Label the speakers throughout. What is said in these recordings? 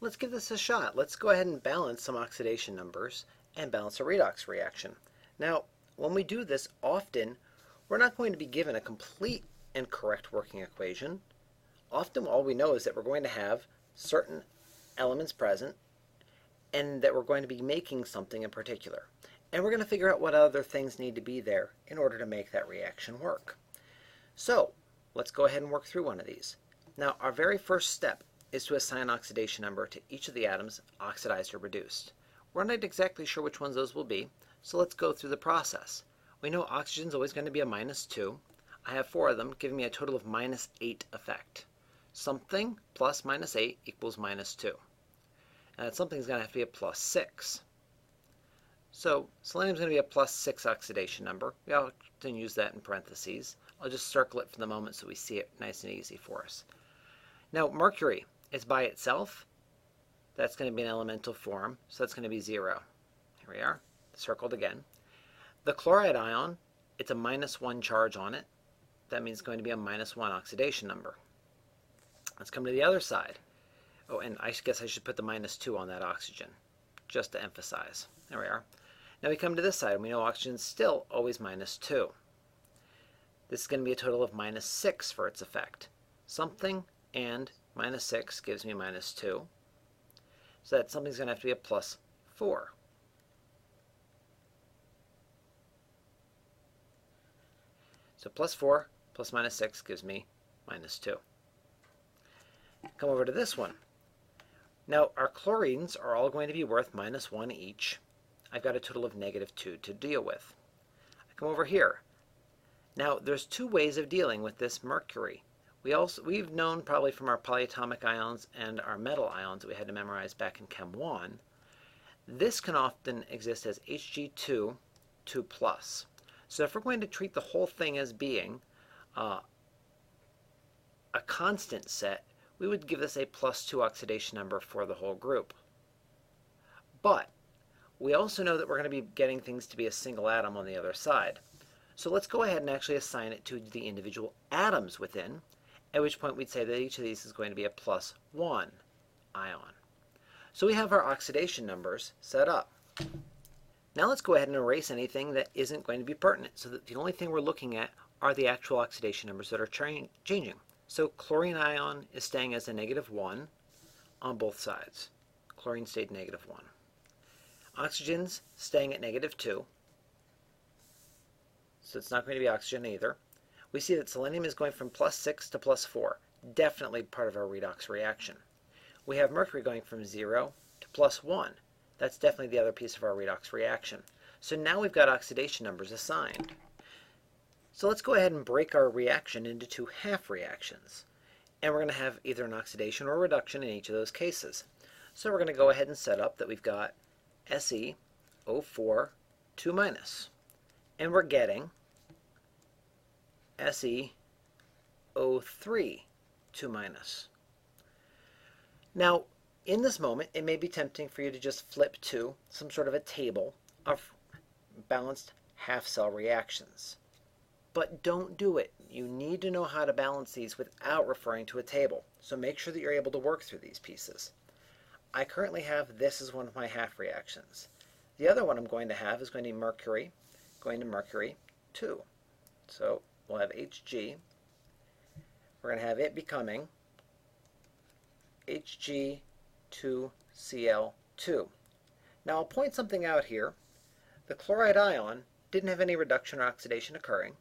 Speaker 1: Let's give this a shot. Let's go ahead and balance some oxidation numbers and balance a redox reaction. Now, when we do this, often we're not going to be given a complete and correct working equation. Often all we know is that we're going to have certain elements present and that we're going to be making something in particular. And we're going to figure out what other things need to be there in order to make that reaction work. So, let's go ahead and work through one of these. Now, our very first step is to assign oxidation number to each of the atoms oxidized or reduced. We're not exactly sure which ones those will be, so let's go through the process. We know oxygen is always going to be a -2. I have 4 of them, giving me a total of -8 effect. Something plus -8 equals -2. And that something is going to have to be a +6. So selenium is going to be a +6 oxidation number. We often use that in parentheses. I'll just circle it for the moment so we see it nice and easy for us. Now mercury is by itself. That's going to be an elemental form, so that's going to be 0. Here we are, circled again. The chloride ion, it's a -1 charge on it. That means it's going to be a -1 oxidation number. Let's come to the other side. Oh, and I guess I should put the -2 on that oxygen, just to emphasize. There we are. Now we come to this side, and we know oxygen is still always -2. This is going to be a total of -6 for its effect. Something and -6 gives me -2. So that something's going to have to be a +4. So +4 plus -6 gives me -2. Come over to this one. Now our chlorines are all going to be worth -1 each. I've got a total of -2 to deal with. I come over here. Now there's 2 ways of dealing with this mercury. We've known probably from our polyatomic ions and our metal ions that we had to memorize back in Chem 1. This can often exist as Hg2, 2+. So if we're going to treat the whole thing as being a constant set, we would give this a +2 oxidation number for the whole group. But we also know that we're going to be getting things to be a single atom on the other side. So let's go ahead and actually assign it to the individual atoms within, at which point we'd say that each of these is going to be a +1 ion. So we have our oxidation numbers set up. Now let's go ahead and erase anything that isn't going to be pertinent, so that the only thing we're looking at are the actual oxidation numbers that are changing. So chlorine ion is staying as a -1 on both sides. Chlorine stayed -1. Oxygen's staying at -2. So it's not going to be oxygen either. We see that selenium is going from +6 to +4. Definitely part of our redox reaction. We have mercury going from 0 to +1. That's definitely the other piece of our redox reaction. So now we've got oxidation numbers assigned. So let's go ahead and break our reaction into 2 half reactions. And we're going to have either an oxidation or a reduction in each of those cases. So we're going to go ahead and set up that we've got SeO4 2-. And we're getting SeO3 2-. Now, in this moment, it may be tempting for you to just flip to some sort of a table of balanced half-cell reactions. But don't do it. You need to know how to balance these without referring to a table. So make sure that you're able to work through these pieces. I currently have this as one of my half reactions. The other one I'm going to have is going to be mercury going to mercury 2. So we'll have Hg. We're going to have it becoming Hg2Cl2. Now I'll point something out here. The chloride ion didn't have any reduction or oxidation occurring,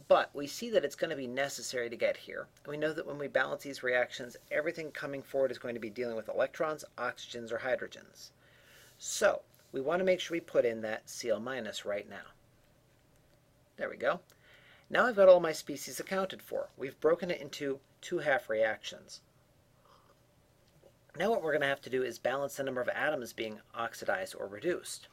Speaker 1: but we see that it's going to be necessary to get here. And we know that when we balance these reactions, everything coming forward is going to be dealing with electrons, oxygens, or hydrogens. So we want to make sure we put in that Cl- right now. There we go. Now I've got all my species accounted for. We've broken it into 2 half reactions. Now what we're going to have to do is balance the number of atoms being oxidized or reduced.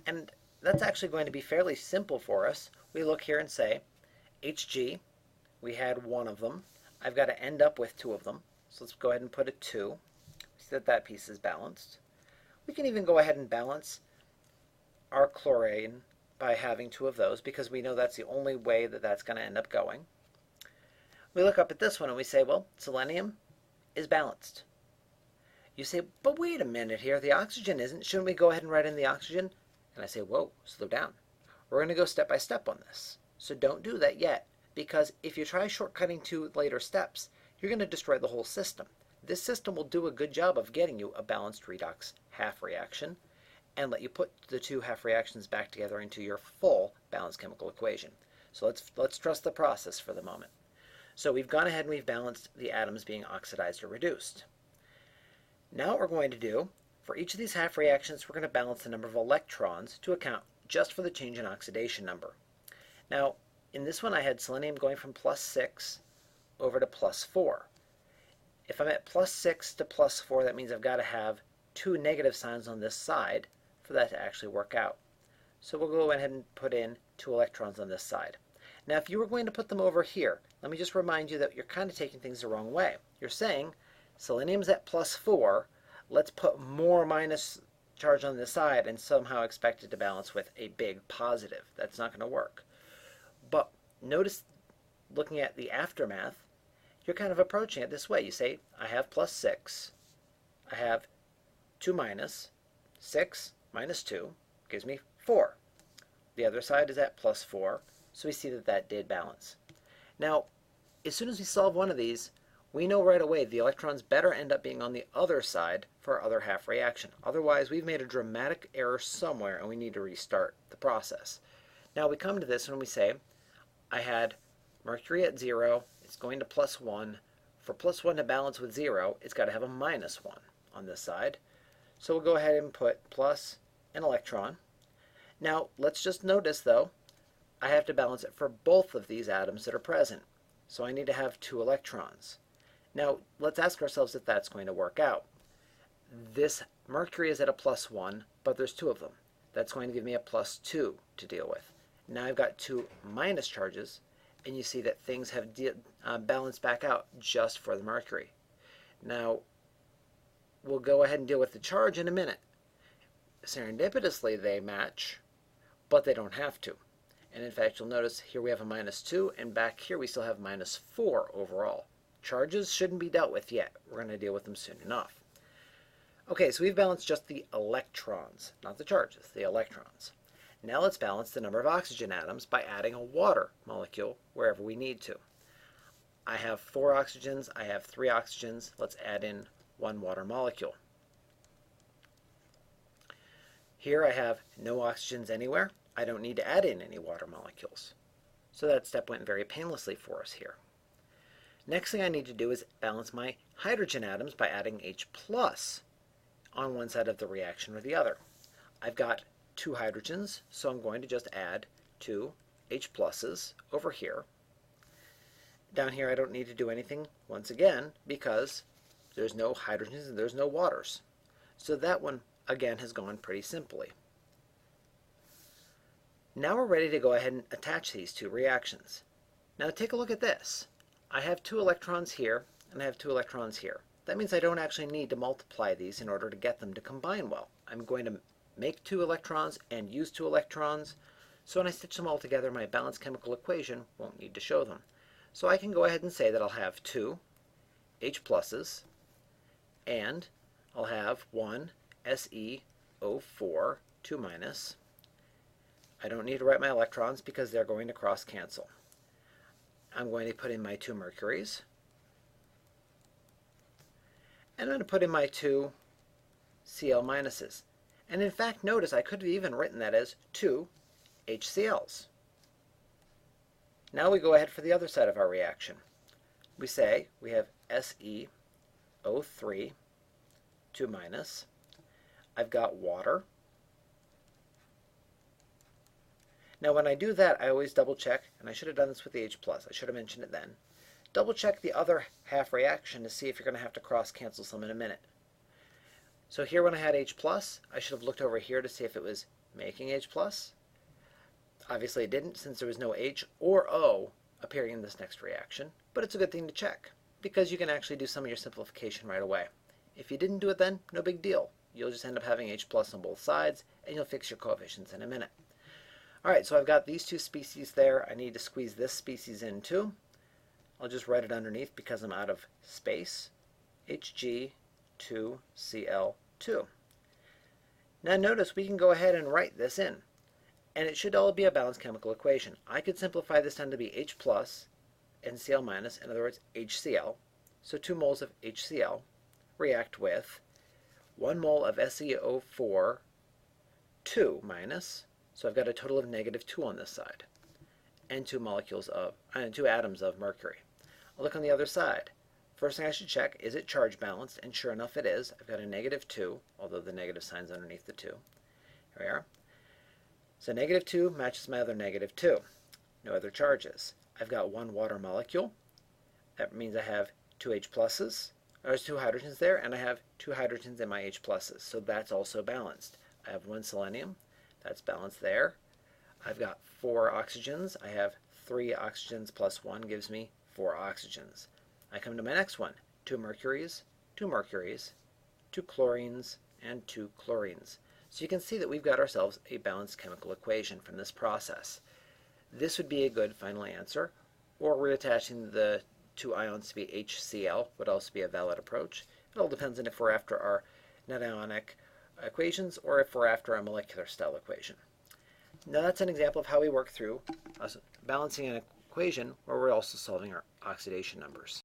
Speaker 1: And that's actually going to be fairly simple for us. We look here and say, Hg, we had 1 of them. I've got to end up with 2 of them. So let's go ahead and put a 2. See that that piece is balanced. We can even go ahead and balance our chlorine by having 2 of those, because we know that's the only way that that's going to end up going. We look up at this one and we say, well, selenium is balanced. You say, but wait a minute here, the oxygen isn't. Shouldn't we go ahead and write in the oxygen? And I say, whoa, slow down. We're going to go step by step on this. So don't do that yet, because if you try shortcutting to later steps, you're going to destroy the whole system. This system will do a good job of getting you a balanced redox half reaction and let you put the two half reactions back together into your full balanced chemical equation. So let's trust the process for the moment. So we've gone ahead and we've balanced the atoms being oxidized or reduced. Now what we're going to do, for each of these half reactions, we're going to balance the number of electrons to account just for the change in oxidation number. Now, in this one I had selenium going from +6 over to +4. If I'm at +6 to +4, that means I've got to have two negative signs on this side for that to actually work out. So we'll go ahead and put in 2 electrons on this side. Now if you were going to put them over here, let me just remind you that you're kind of taking things the wrong way. You're saying selenium's at +4, let's put more minus charge on this side and somehow expect it to balance with a big positive. That's not going to work. But notice, looking at the aftermath, you're kind of approaching it this way. You say, I have +6, I have 2 minus, 6 minus 2 gives me 4. The other side is at +4, so we see that that did balance. Now, as soon as we solve one of these, we know right away the electrons better end up being on the other side for our other half reaction. Otherwise, we've made a dramatic error somewhere and we need to restart the process. Now we come to this and we say, I had mercury at 0, it's going to +1. For +1 to balance with 0, it's got to have a -1 on this side. So we'll go ahead and put plus an electron. Now let's just notice though, I have to balance it for both of these atoms that are present. So I need to have 2 electrons. Now let's ask ourselves if that's going to work out. This mercury is at a +1, but there's 2 of them. That's going to give me a +2 to deal with. Now I've got 2 minus charges, and you see that things have balanced back out just for the mercury. Now we'll go ahead and deal with the charge in a minute. Serendipitously they match, but they don't have to. And in fact, you'll notice here we have a -2, and back here we still have -4 overall. Charges shouldn't be dealt with yet. We're going to deal with them soon enough. Okay, so we've balanced just the electrons, not the charges, the electrons. Now let's balance the number of oxygen atoms by adding a water molecule wherever we need to. I have 4 oxygens, I have 3 oxygens. Let's add in 1 water molecule. Here I have no oxygens anywhere. I don't need to add in any water molecules. So that step went very painlessly for us here. Next thing I need to do is balance my hydrogen atoms by adding H+ on one side of the reaction or the other. I've got 2 hydrogens, so I'm going to just add 2 H+ over here. Down here I don't need to do anything once again because there's no hydrogens and there's no waters. So that one again has gone pretty simply. Now we're ready to go ahead and attach these 2 reactions. Now take a look at this. I have 2 electrons here and I have 2 electrons here. That means I don't actually need to multiply these in order to get them to combine well. I'm going to make 2 electrons and use 2 electrons, so when I stitch them all together, my balanced chemical equation won't need to show them. So I can go ahead and say that I'll have 2 H+, and I'll have 1 SeO4, 2-. I don't need to write my electrons because they're going to cross cancel. I'm going to put in my 2 mercuries, and I'm going to put in my 2 Cl-. And in fact, notice I could have even written that as 2 HCl's. Now we go ahead for the other side of our reaction. We say we have SeO3, 2-. I've got water. Now when I do that, I always double check, and I should have done this with the H+, I should have mentioned it then. Double check the other half reaction to see if you're going to have to cross cancel some in a minute. So here when I had H+, I should have looked over here to see if it was making H+. Obviously it didn't, since there was no H or O appearing in this next reaction, but it's a good thing to check, because you can actually do some of your simplification right away. If you didn't do it then, no big deal. You'll just end up having H+ on both sides, and you'll fix your coefficients in a minute. Alright, so I've got these 2 species there. I need to squeeze this species in too. I'll just write it underneath because I'm out of space. Hg, 2Cl2. Now notice we can go ahead and write this in, and it should all be a balanced chemical equation. I could simplify this down to be H plus and Cl minus, in other words, HCl. So 2 moles of HCl react with 1 mole of SeO4, 2 minus, so I've got a total of -2 on this side, and 2 atoms of mercury. I'll look on the other side. First thing I should check, is it charge balanced? And sure enough it is. I've got a -2, although the negative sign's underneath the 2. Here we are. So -2 matches my other -2. No other charges. I've got 1 water molecule. That means I have 2 H pluses. There's 2 hydrogens there, and I have 2 hydrogens in my H pluses. So that's also balanced. I have 1 selenium. That's balanced there. I've got 4 oxygens. I have 3 oxygens plus 1 gives me 4 oxygens. I come to my next one. 2 mercuries, 2 mercuries, 2 chlorines, and 2 chlorines. So you can see that we've got ourselves a balanced chemical equation from this process. This would be a good final answer, or reattaching the 2 ions to be HCl would also be a valid approach. It all depends on if we're after our net ionic equations or if we're after a molecular style equation. Now that's an example of how we work through balancing an equation where we're also solving our oxidation numbers.